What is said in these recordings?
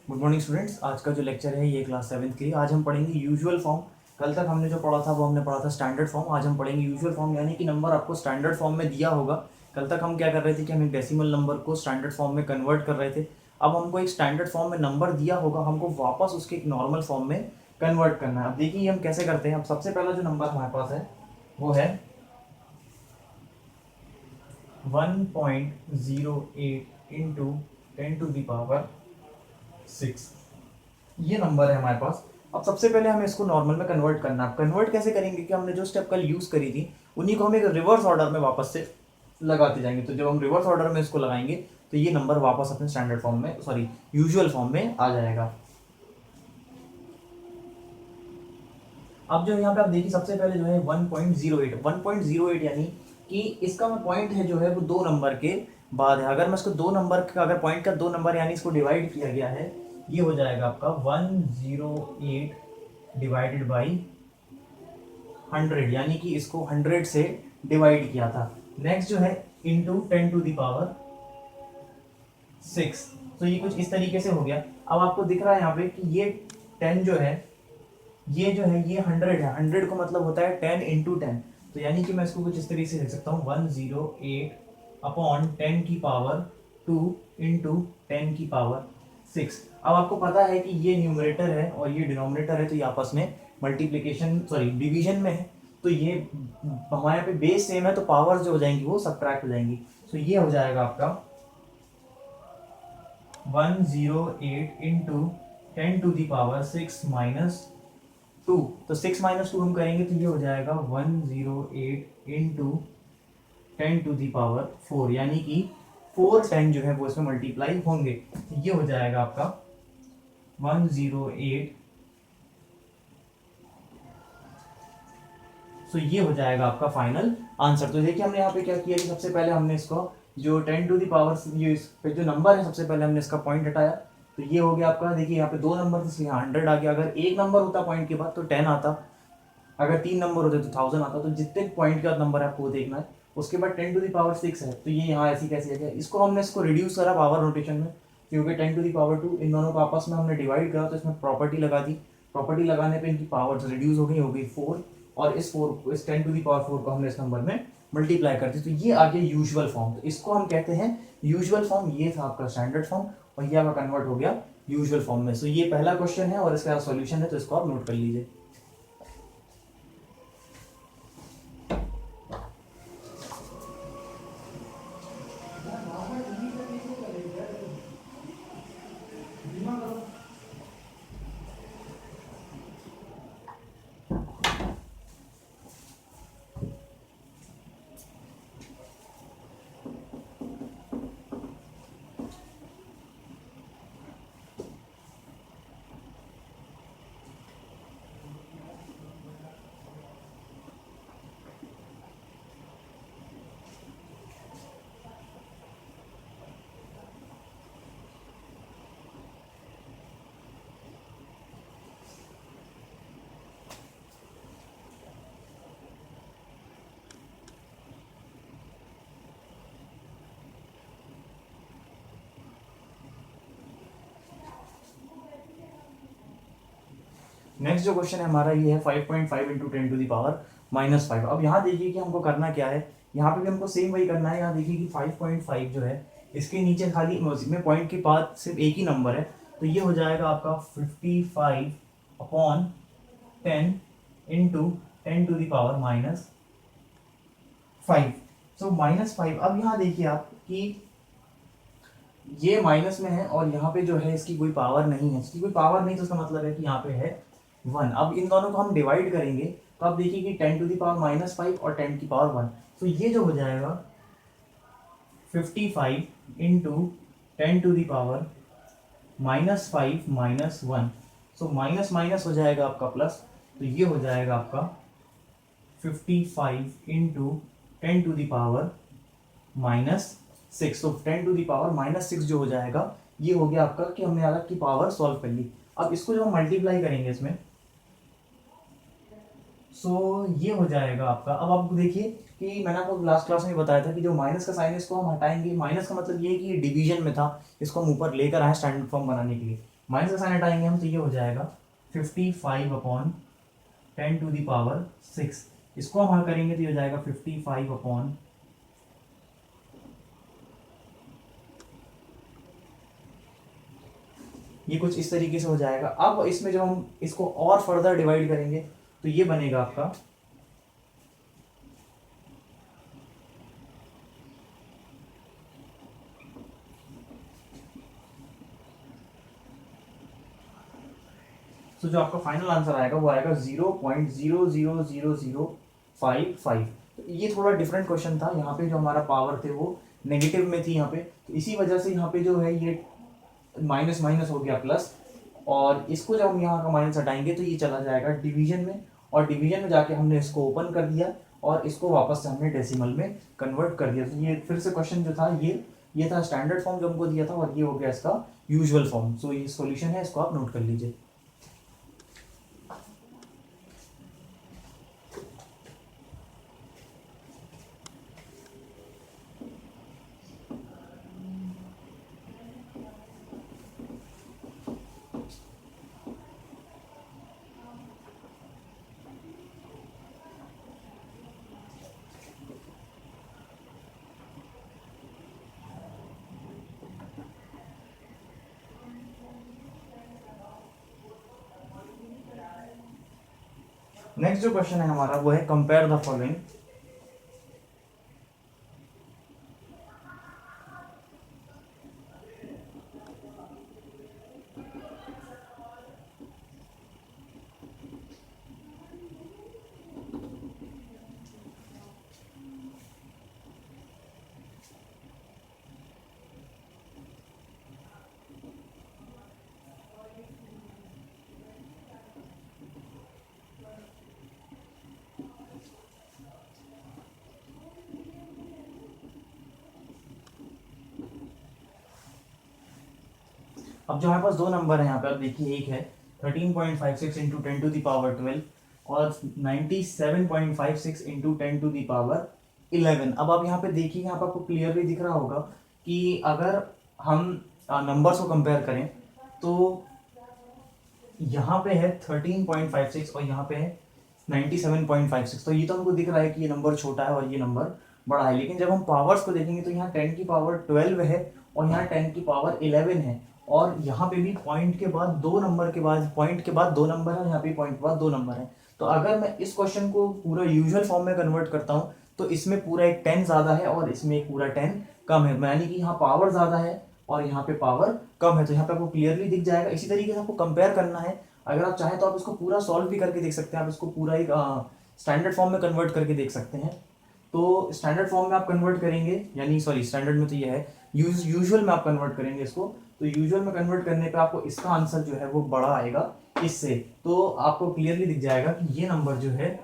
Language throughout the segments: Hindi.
Good morning students. आज का जो लेक्चर है ये क्लास 7th के लिए। आज हम पढ़ेंगे यूजुअल फॉर्म। कल तक हमने जो पढ़ा था वो हमने पढ़ा था स्टैंडर्ड फॉर्म। आज हम पढ़ेंगे यूजुअल फॉर्म, यानी कि नंबर आपको स्टैंडर्ड फॉर्म में दिया होगा। कल तक हम क्या कर रहे थे कि हम एक डेसिमल नंबर को स्टैंडर्ड फॉर्म में कन्वर्ट कर रहे थे। अब हमको एक स्टैंडर्ड फॉर्म में नंबर दिया होगा, हमको वापस उसके एक नॉर्मल फॉर्म में कन्वर्ट करना है। अब देखिए हम कैसे करते हैं। अब सबसे पहला जो नंबर हमारे पास है वो है 1.08 इंटू 10⁻6। ये नंबर है हमारे पास। अब सबसे पहले हमें इसको नॉर्मल में कन्वर्ट करना है। कन्वर्ट कैसे करेंगे कि हमने जो स्टेप कल यूज करी थी उन्हीं को हम एक रिवर्स ऑर्डर में वापस से लगाते जाएंगे। तो जब हम रिवर्स ऑर्डर में इसको लगाएंगे तो ये नंबर वापस अपने स्टैंडर्ड फॉर्म में, सॉरी यूजुअल फॉर्म में आ जाएगा। अब जो यहाँ पे आप देखिए सबसे पहले जो है 1.08 यानी कि इसका में पॉइंट है जो है वो दो नंबर के बाद है। अगर मैं इसको दो नंबर का, अगर पॉइंट का दो नंबर यानी इसको डिवाइड किया गया है, ये हो जाएगा आपका 108 डिवाइडेड बाई 100, यानी कि इसको 100 से डिवाइड किया था। नेक्स्ट जो है इंटू 10⁻6। तो ये कुछ इस तरीके से हो गया। अब आपको दिख रहा है यहाँ पे कि ये 10 जो है ये 100 है। 100 को मतलब होता है 10 इंटू 10। तो यानी कि मैं इसको कुछ इस तरीके से लिख सकता हूँ 108/10⁻2 इंटू 10⁻6। अब आपको पता है कि ये न्यूमरेटर है और ये डिनोमिनेटर है, तो ये आपस में मल्टीप्लीकेशन, सॉरी डिवीजन में है। तो ये हमारे यहाँ पे बेस सेम है, तो पावर जो हो जाएंगी वो सब्ट्रैक्ट हो जाएंगी। तो ये हो जाएगा आपका 108 इंटू 10⁻6 माइनस 2। तो 6 माइनस 2 हम करेंगे तो ये हो जाएगा 108 इंटू 10⁻4, यानी कि 4 10 जो है वो इसमें मल्टीप्लाई होंगे। तो ये हो जाएगा आपका 108। तो ये हो जाएगा आपका फाइनल आंसर। तो देखिए हमने यहाँ पे क्या किया कि सबसे पहले हमने इसको जो 10⁻, ये इस पे जो नंबर है सबसे पहले हमने इसका पॉइंट हटाया। तो ये हो गया आपका। देखिए यहाँ पे दो नंबर थे इसलिए 100 आ गया। अगर एक नंबर होता पॉइंट के बाद तो 10 आता, अगर तीन नंबर होते तो 1000 आता। तो जितने पॉइंट का नंबर है आपको वो देखना है। उसके बाद 10⁻6 है, तो ये यहाँ ऐसी कैसे है। इसको हमने इसको रिड्यूस करा पावर नोटेशन में, क्योंकि 10⁻2 इन दोनों को आपस में हमने डिवाइड करा तो इसमें प्रॉपर्टी लगा दी। प्रॉपर्टी लगाने पे इनकी पावर रिड्यूस हो गई 4। और इस 4 इस 10⁻4 को हमने इस नंबर में मल्टीप्लाई कर दी। तो ये आ गया यूजुअल फॉर्म। तो इसको हम कहते हैं यूजुअल फॉर्म। ये था आपका स्टैंडर्ड फॉर्म और ये आपका कन्वर्ट हो गया यूजुअल फॉर्म में। सो ये पहला क्वेश्चन है और इसका सॉल्यूशन है, तो इसको आप नोट कर लीजिए। नेक्स्ट जो क्वेश्चन है हमारा ये है 5.5 इंटू 10⁻⁻5। अब यहाँ देखिए कि हमको करना क्या है। यहाँ पे भी हमको सेम वही करना है। यहाँ देखिए कि 5.5 जो है इसके नीचे खाली में पॉइंट के बाद सिर्फ एक ही नंबर है। तो ये हो जाएगा आपका 55/10 इंटू 10⁻⁻5। सो -5। अब यहाँ देखिए आप कि ये माइनस में है और यहाँ पे जो है इसकी कोई पावर नहीं है। इसकी कोई पावर नहीं तो इसका मतलब है कि यहाँ पे है 1। अब इन दोनों को हम डिवाइड करेंगे तो आप देखिए कि 10⁻⁻5 और 10⁻1। तो ये जो हो जाएगा 55 इंटू 10⁻⁻5 सो माइनस माइनस हो जाएगा आपका प्लस। तो ये हो जाएगा आपका 55 इंटू 10⁻⁻6। तो 10⁻⁻6 जो हो जाएगा ये हो गया आपका कि हमने अलग की पावर सॉल्व कर ली। अब इसको जब हम मल्टीप्लाई करेंगे इसमें, सो ये हो जाएगा आपका। अब आप देखिए कि मैंने आपको लास्ट क्लास में बताया था कि जो माइनस का साइन है इसको हम हटाएंगे। माइनस का मतलब ये है कि ये डिवीजन में था, इसको हम ऊपर लेकर आए स्टैंडर्ड फॉर्म बनाने के लिए। माइनस का साइन हटाएंगे हम तो ये हो जाएगा 55/10⁶। इसको हम हल करेंगे तो ये हो जाएगा 55 ये कुछ इस तरीके से हो जाएगा। अब इसमें जब हम इसको और फर्दर डिवाइड करेंगे तो ये बनेगा आपका तो जो आपका फाइनल आंसर आएगा वो आएगा 0.0000055। तो ये थोड़ा डिफरेंट क्वेश्चन था। यहाँ पे जो हमारा पावर थे वो नेगेटिव में थी यहाँ पे, तो इसी वजह से यहाँ पे जो है ये माइनस माइनस हो गया प्लस, और इसको जब हम यहाँ का माइनस हटाएंगे तो ये चला जाएगा डिवीजन में, और डिवीजन में जाके हमने इसको ओपन कर दिया और इसको वापस से हमने डेसिमल में कन्वर्ट कर दिया। तो ये फिर से क्वेश्चन जो था ये था स्टैंडर्ड फॉर्म जो हमको दिया था, और ये हो गया इसका यूजुअल फॉर्म। सो ये सॉल्यूशन है, इसको आप नोट कर लीजिए। नेक्स्ट जो क्वेश्चन है हमारा वो है कंपेयर द फॉलोइंग। अब जो हमारे पास दो नंबर है यहाँ पे, आप देखिए, एक है 13.56 इंटू 10⁻12 और 97.56 इंटू 10⁻11। अब आप यहाँ पे देखिए, यहाँ पे आपको क्लियरली दिख रहा होगा कि अगर हम नंबर्स को कंपेयर करें तो यहाँ पे है 13.56 और यहाँ पे है 97.56। तो ये तो हमको दिख रहा है कि ये नंबर छोटा है और ये नंबर बड़ा है, लेकिन जब हम पावर्स को देखेंगे तो यहाँ 10⁻12 है और यहाँ 10⁻11 है, और यहाँ पे भी पॉइंट के बाद दो नंबर के बाद पॉइंट के बाद दो नंबर है, यहाँ पे पॉइंट के बाद दो नंबर है। तो अगर मैं इस क्वेश्चन को पूरा यूजुअल फॉर्म में कन्वर्ट करता हूँ तो इसमें पूरा एक 10 ज्यादा है और इसमें एक पूरा 10 कम है, यानी कि यहाँ पावर ज्यादा है और यहाँ पे पावर कम है। तो यहाँ पे आपको क्लियरली दिख जाएगा। इसी तरीके से आपको कंपेयर करना है। अगर आप चाहें तो आप इसको पूरा सॉल्व भी करके देख सकते हैं, आप इसको पूरा एक स्टैंडर्ड फॉर्म में कन्वर्ट करके देख सकते हैं। तो स्टैंडर्ड फॉर्म में आप कन्वर्ट करेंगे, यानी सॉरी स्टैंडर्ड में तो ये है, यूजुअल में आप कन्वर्ट करेंगे इसको, तो यूजुअल में कन्वर्ट करने पे आपको इसका आंसर जो है वो बड़ा आएगा इससे। तो आपको क्लियरली दिख जाएगा कि ये नंबर जो है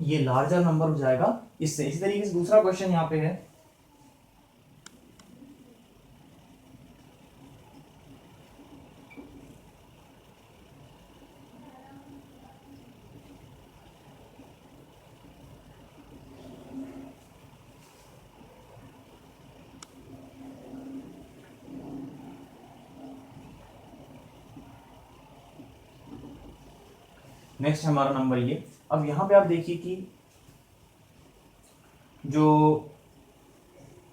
ये लार्जर नंबर हो जाएगा इससे। इसी तरीके से दूसरा क्वेश्चन यहाँ पे है, नेक्स्ट हमारा नंबर ये। अब यहाँ पे आप देखिए कि जो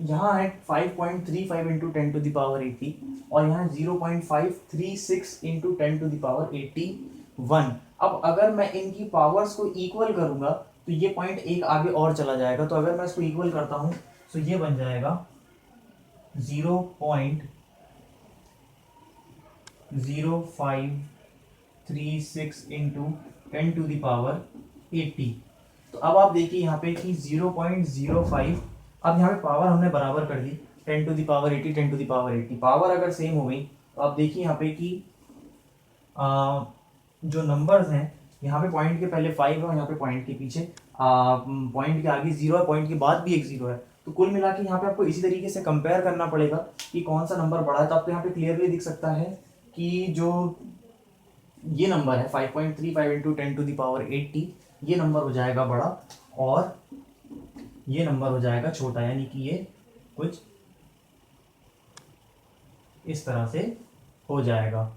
यहाँ है 5.35 इंटू 10⁻80 और यहाँ 0.536 इंटू 10⁻81। अब अगर मैं इनकी पावर्स को इक्वल करूंगा तो ये पॉइंट एक आगे और चला जाएगा। तो अगर मैं इसको इक्वल करता हूं तो ये बन जाएगा 0.0536 इंटू 10⁻80। तो अब आप देखिए यहाँ पे कि 0.05, अब यहाँ पे पावर हमने बराबर कर दी 10⁻80 10⁻80। पावर अगर सेम हो गई तो आप देखिए यहाँ पे कि जो नंबर्स हैं, यहाँ पे पॉइंट के पहले 5 है और यहाँ पे पॉइंट के पीछे पॉइंट के आगे 0 है, पॉइंट के बाद भी एक 0 है। तो कुल मिला के यहाँ पे आपको इसी तरीके से कंपेयर करना पड़ेगा कि कौन सा नंबर बड़ा है। तो आपको यहाँ पे क्लियरली दिख सकता है कि जो ये नंबर है 5.35 इंटू 10⁻80, ये नंबर हो जाएगा बड़ा और ये नंबर हो जाएगा छोटा, यानी कि ये कुछ इस तरह से हो जाएगा।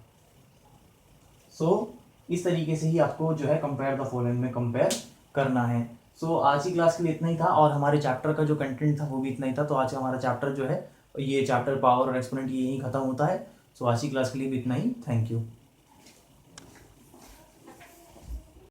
सो इस तरीके से ही आपको जो है कंपेयर द फॉलोइंग में कंपेयर करना है। सो आज की क्लास के लिए इतना ही था, और हमारे चैप्टर का जो कंटेंट था वो भी इतना ही था। तो आज का हमारा चैप्टर जो है, ये चैप्टर पावर और एक्सपोनेंट यहीं खत्म होता है। सो आज की क्लास के लिए भी इतना ही। Thank you.